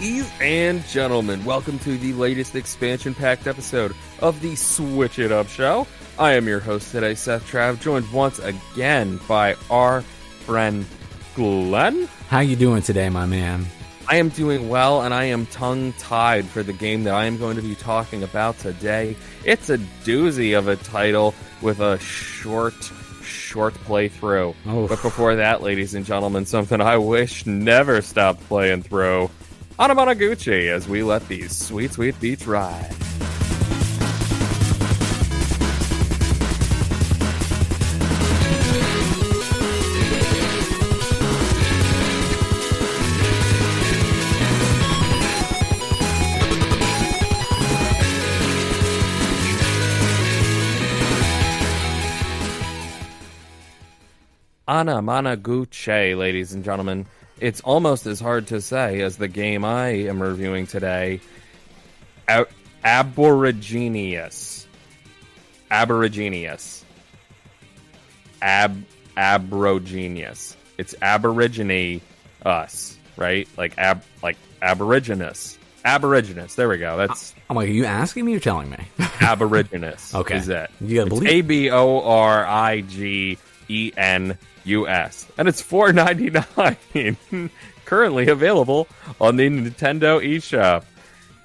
Ladies and gentlemen, welcome to the latest expansion-packed episode of the Switch It Up Show. I am your host today, Seth Trav, joined once again by our friend Glenn. How you doing today, my man? I am doing well, and I am tongue-tied for the game that I am going to be talking about today. It's a doozy of a title with a short playthrough. Oh. But before that, ladies and gentlemen, something I wish never stopped playing through. Anamanaguchi, as we let these sweet, sweet beats ride. Anamanaguchi, ladies and gentlemen. It's almost as hard to say as the game I am reviewing today, Aborigenus. Aborigenus. Aborigenus. It's Aborigine us, right? Like Aborigenus. Aborigenus. There we go. That's. I'm like, are you asking me or telling me? Aborigenus. Okay. Is it? You gotta believe. Aborigenus. And it's $4.99. Currently available on the Nintendo eShop.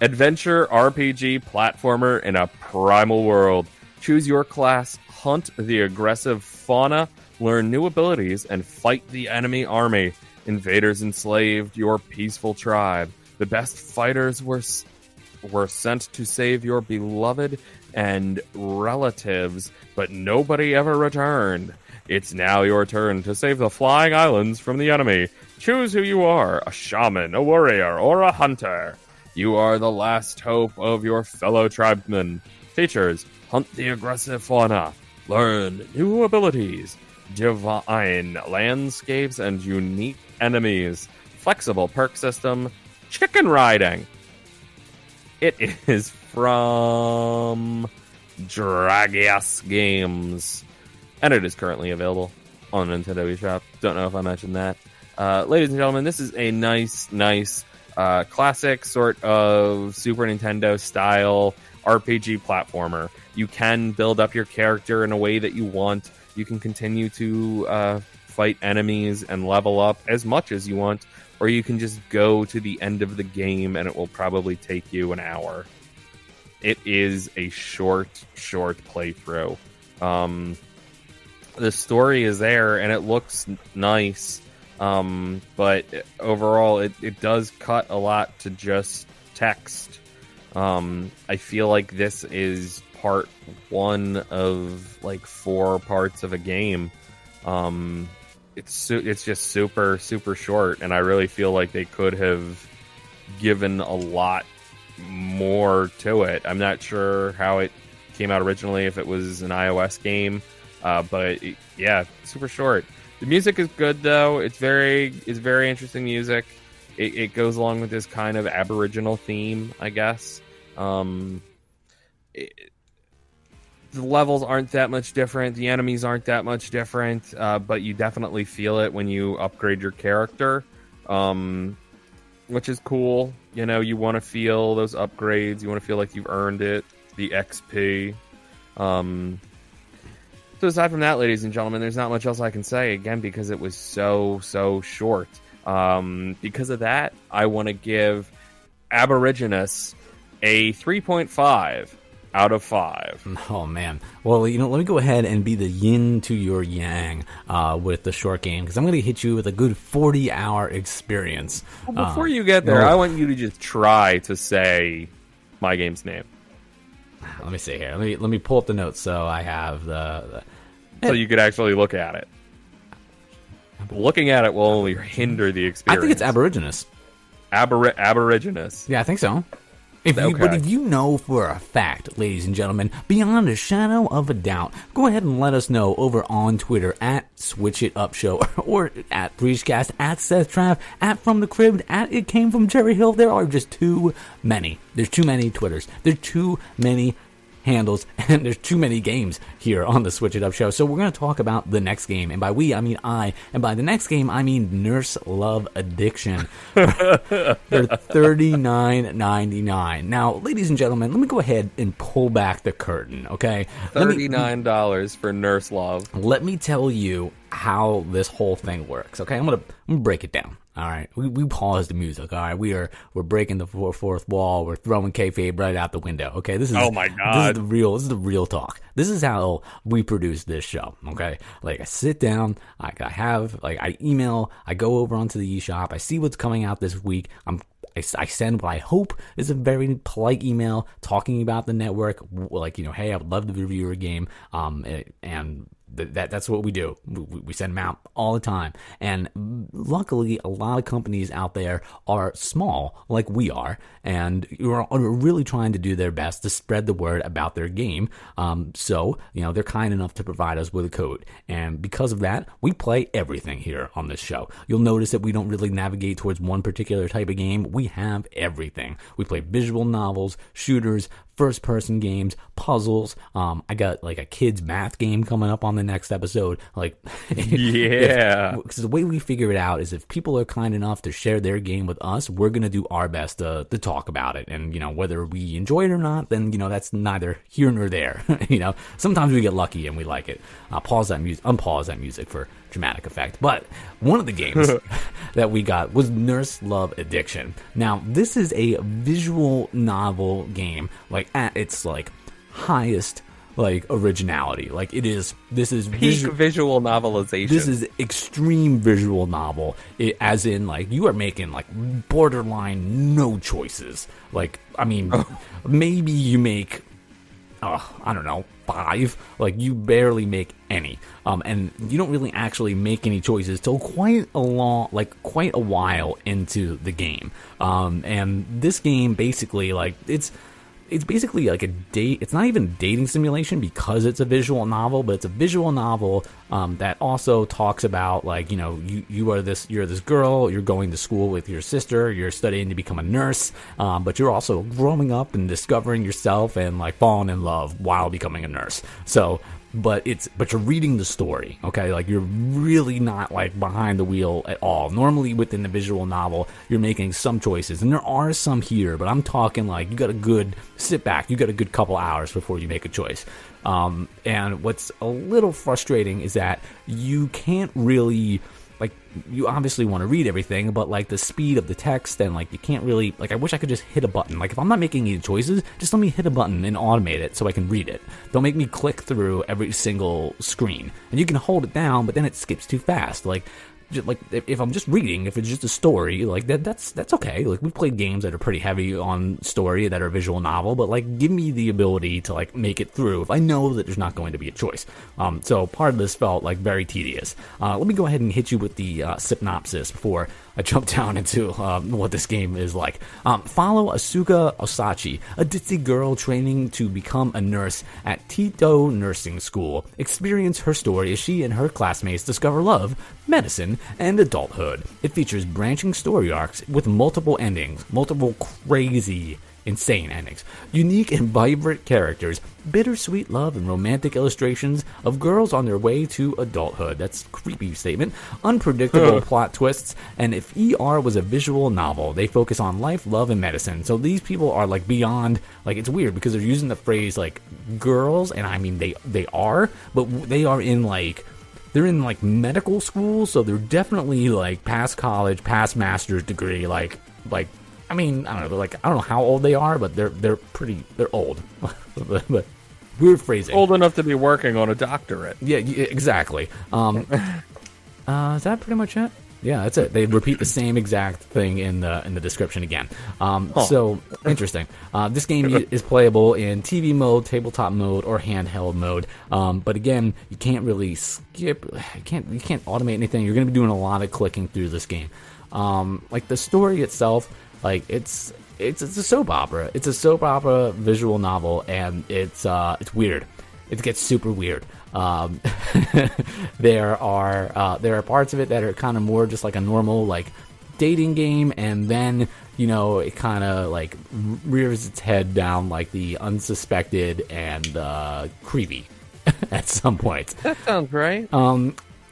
Adventure RPG platformer in a primal world. Choose your class, hunt the aggressive fauna, learn new abilities, and fight the enemy army. Invaders enslaved your peaceful tribe. The best fighters were sent to save your beloved and relatives, but nobody ever returned. It's now your turn to save the flying islands from the enemy. Choose who you are, a shaman, a warrior, or a hunter. You are the last hope of your fellow tribesmen. Features: hunt the aggressive fauna, learn new abilities, divine landscapes and unique enemies, flexible perk system, chicken riding. It is from Dragias Games. And it is currently available on Nintendo eShop. Don't know if I mentioned that. Ladies and gentlemen, this is a nice classic sort of Super Nintendo style RPG platformer. You can build up your character in a way that you want. You can continue to fight enemies and level up as much as you want. Or you can just go to the end of the game and it will probably take you an hour. It is a short playthrough. The story is there and it looks nice, but overall it does cut a lot to just text. I feel like this is part one of like 4 parts of a game. It's just super short, and I really feel like they could have given a lot more to it. I'm not sure how it came out originally, if it was an iOS game. But yeah, super short. The music is good though. It's very interesting music. It goes along with this kind of Aboriginal theme, I guess. The levels aren't that much different. The enemies aren't that much different. But you definitely feel it when you upgrade your character, which is cool. You know, you want to feel those upgrades. You want to feel like you've earned it. The XP. So aside from that, ladies and gentlemen, there's not much else I can say, again, because it was so short. Because of that, I want to give Aborigenus a 3.5 out of 5. Oh, man. Well, let me go ahead and be the yin to your yang with the short game, because I'm going to hit you with a good 40-hour experience. Well, before you get there, I want you to just try to say my game's name. Let me see here. Let me pull up the notes so I have so you could actually look at it. Looking at it will only hinder the experience. I think it's Aborigenus. Aborigenus. Yeah, I think so. But if you know for a fact, ladies and gentlemen, beyond a shadow of a doubt, go ahead and let us know over on Twitter at Switch It Up Show or at Breachcast, at Seth Trav, at From the Crib, at It Came From Cherry Hill. There are just too many. There's too many Twitters. There's too many handles, and there's too many games here on the Switch It Up show. So we're going to talk about the next game, and by we, I mean I, and by the next game, I mean Nurse Love Addiction. For $39.99. Now, ladies and gentlemen, let me go ahead and pull back the curtain, okay? $39 for Nurse Love. Let me tell you how this whole thing works, okay? I'm gonna break it down. All right, we paused the music. All right, we're breaking the fourth wall. We're throwing kayfabe right out the window. Okay, this is oh my god, this is the real talk. This is how we produce this show. Okay, like I sit down, I email, I go over onto the eShop, I see what's coming out this week. I send what I hope is a very polite email talking about the network, like, you know, hey, I would love to review your game, and that's what we do. We send them out all the time. And luckily, a lot of companies out there are small, like we are, and are really trying to do their best to spread the word about their game. So, you know, they're kind enough to provide us with a code. And because of that, we play everything here on this show. You'll notice that we don't really navigate towards one particular type of game. We have everything. We play visual novels, shooters, first-person games, puzzles. I got like a kid's math game coming up on the next episode. Like, yeah. Because the way we figure it out is if people are kind enough to share their game with us, we're gonna do our best to talk about it. And, you know, whether we enjoy it or not, then, you know, that's neither here nor there. You know, sometimes we get lucky and we like it. Unpause that music for dramatic effect. But one of the games that we got was Nurse Love Addiction. Now, this is a visual novel game, like at its like highest like originality. Like this is peak visual novelization. This is extreme visual novel, as in like you are making like borderline no choices. Like, I mean, maybe you make I don't know, 5. Like, you barely make any. And you don't really actually make any choices till quite a while into the game. And this game basically, like, it's basically like it's not even a dating simulation because it's a visual novel, but it's a visual novel that also talks about, like, you know, you're this girl, you're going to school with your sister, you're studying to become a nurse, but you're also growing up and discovering yourself and like falling in love while becoming a nurse. So but you're reading the story, okay? Like, you're really not like behind the wheel at all. Normally within the visual novel, you're making some choices, and there are some here, but I'm talking like you got a good couple hours before you make a choice. And what's a little frustrating is that you can't really, like, you obviously want to read everything, but like the speed of the text and like you can't really, like, I wish I could just hit a button. Like, if I'm not making any choices, just let me hit a button and automate it so I can read it. Don't make me click through every single screen. And you can hold it down, but then it skips too fast. Like if I'm just reading, if it's just a story, like that's okay. Like, we've played games that are pretty heavy on story that are visual novel, but like, give me the ability to like make it through if I know that there's not going to be a choice. So part of this felt like very tedious. Let me go ahead and hit you with the synopsis before I jump down into what this game is like. Follow Asuka Osachi, a ditzy girl training to become a nurse at Tito Nursing School. Experience her story as she and her classmates discover love, medicine, and adulthood. It features branching story arcs with multiple endings, multiple crazy, insane endings, unique and vibrant characters, bittersweet love, and romantic illustrations of girls on their way to adulthood. That's a creepy statement. Unpredictable plot twists, and if ER was a visual novel, they focus on life, love, and medicine. So these people are like beyond, like, it's weird because they're using the phrase like girls, and I mean they are, but they are in like, they're in like medical school, so they're definitely like past college, past master's degree, like I mean, I don't know, like, I don't know how old they are, but they're old. But weird phrasing. Old enough to be working on a doctorate. Yeah, exactly. Is that pretty much it? Yeah, that's it. They repeat the same exact thing in the description again. So interesting. This game is playable in TV mode, tabletop mode, or handheld mode. But again, you can't really skip. You can't automate anything. You're going to be doing a lot of clicking through this game. Like, the story itself, like, it's a soap opera. It's a soap opera visual novel, and it's weird. It gets super weird. There are parts of it that are kind of more just like a normal, like, dating game, and then, you know, it kind of like rears its head down like the unsuspected and creepy at some point. That sounds right.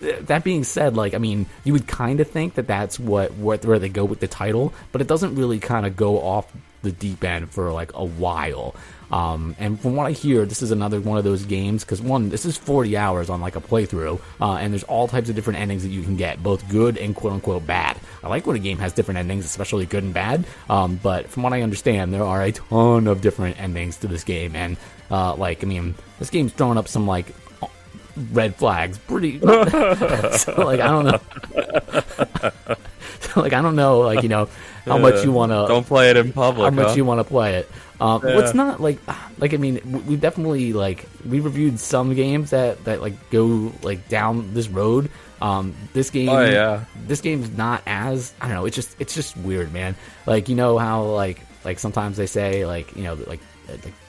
That being said, like, I mean, you would kind of think that that's where they go with the title, but it doesn't really kind of go off the deep end for like a while. And from what I hear, this is another one of those games, because one, this is 40 hours on like a playthrough, and there's all types of different endings that you can get, both good and quote unquote bad. I like when a game has different endings, especially good and bad, but from what I understand, there are a ton of different endings to this game, and like, I mean, this game's throwing up some like red flags pretty so like, I don't know. So like, I don't know, like, you know, how much you want to don't play it in public, how much you want to play it. It's not like I mean, we definitely, like, we reviewed some games that like go like down this road. This game, this game's not as, I don't know, it's just weird, man. Like, you know how like sometimes they say, like, you know, like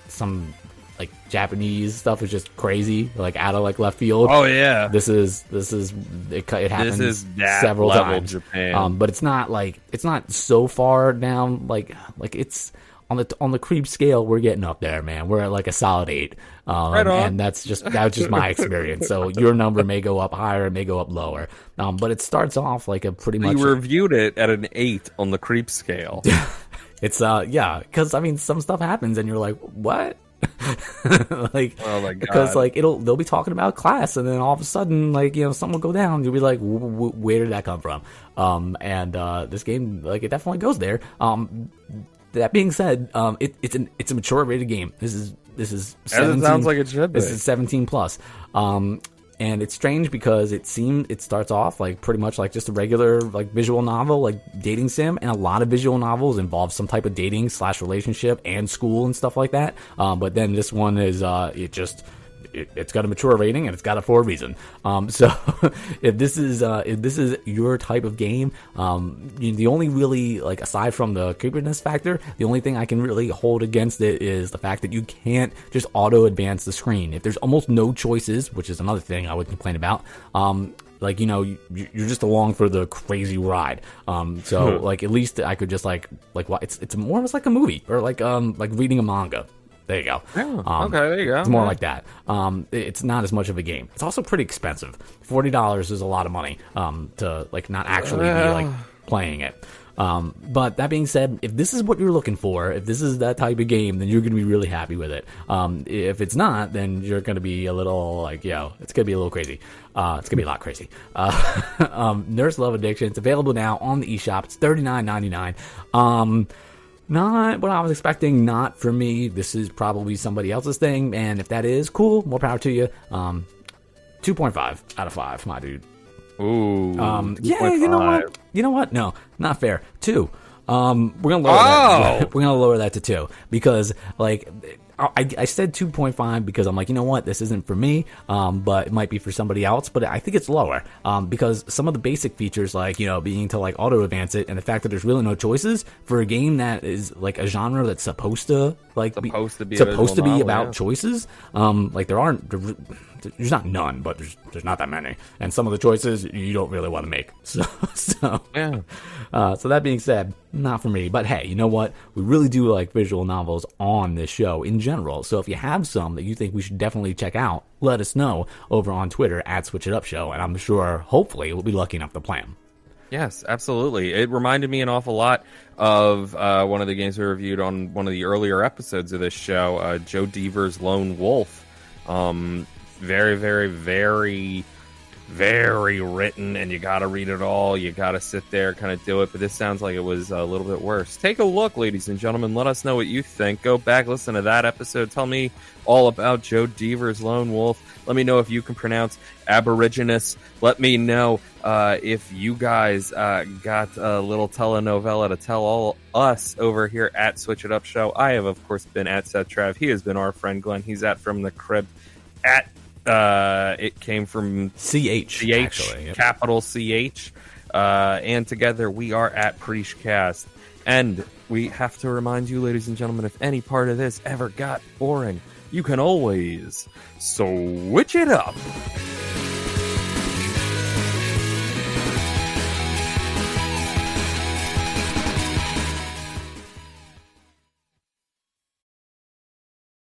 some like Japanese stuff is just crazy, like out of like left field. Oh yeah, this is it happens. This is several times. Japan. But it's not so far down. Like it's on the creep scale. We're getting up there, man. We're at like a solid 8. Right on. And that's just my experience. So your number may go up higher, it may go up lower. But it starts off like a pretty much. You reviewed it at an 8 on the creep scale. It's because I mean, some stuff happens and you're like, what? Like, oh my God. Because like they'll be talking about class, and then all of a sudden, like, you know, something will go down. You'll be like, where did that come from? And this game, like, it definitely goes there. That being said, it's a mature rated game. This is 17, it sounds like it should be. This is 17 plus. And it's strange because it starts off like pretty much like just a regular like visual novel, like dating sim, and a lot of visual novels involve some type of dating / relationship and school and stuff like that. But then this one is it's got a mature rating, and it's got it for a reason. So if this is your type of game, the only really, like, aside from the creepiness factor, the only thing I can really hold against it is the fact that you can't just auto advance the screen. If there's almost no choices, which is another thing I would complain about, like, you know, you're just along for the crazy ride. So like, at least I could just like it's more or less like a movie, or like reading a manga. There you go. Oh, okay, there you go. It's more like that. It's not as much of a game. It's also pretty expensive. $40 is a lot of money to like not actually be like playing it. But that being said, if this is what you're looking for, if this is that type of game, then you're going to be really happy with it. If it's not, then you're going to be a little like, it's going to be a little crazy. It's going to be a lot crazy. Nurse Love Addiction. It's available now on the eShop. It's $39.99. Not what I was expecting, not for me. This is probably somebody else's thing, and if that is, cool, more power to you. 2.5 out of 5, my dude. Ooh. Yeah, you know what? No, not fair. 2. We're gonna lower that. We're gonna lower that to 2 because, like, I said 2.5 because I'm like, you know what, this isn't for me, but it might be for somebody else. But I think it's lower because some of the basic features, like, you know, being to like auto advance it, and the fact that there's really no choices for a game that is like a genre that's supposed to be about choices. Like, there's not none, but there's not that many, and some of the choices you don't really want to make. So yeah. So that being said, not for me. But hey, you know what? We really do like visual novels on this show in general. So if you have some that you think we should definitely check out, let us know over on Twitter at Switch It Up Show, and I'm sure, hopefully, we'll be lucky enough to play them. Yes, absolutely. It reminded me an awful lot of one of the games we reviewed on one of the earlier episodes of this show, Joe Dever's Lone Wolf. Very, very, very, very written, and you gotta read it all. You gotta sit there, kind of do it. But this sounds like it was a little bit worse. Take a look, ladies and gentlemen. Let us know what you think. Go back, listen to that episode. Tell me all about Joe Dever's Lone Wolf. Let me know if you can pronounce Aborigenus. Let me know if you guys got a little telenovela to tell all us over here at Switch It Up Show. I have, of course, been at Seth Trav. He has been our friend Glenn. He's at From the Crib at it came from CH, actually, yep. Capital CH, and together we are at Preachcast. And we have to remind you, ladies and gentlemen, if any part of this ever got boring, you can always switch it up.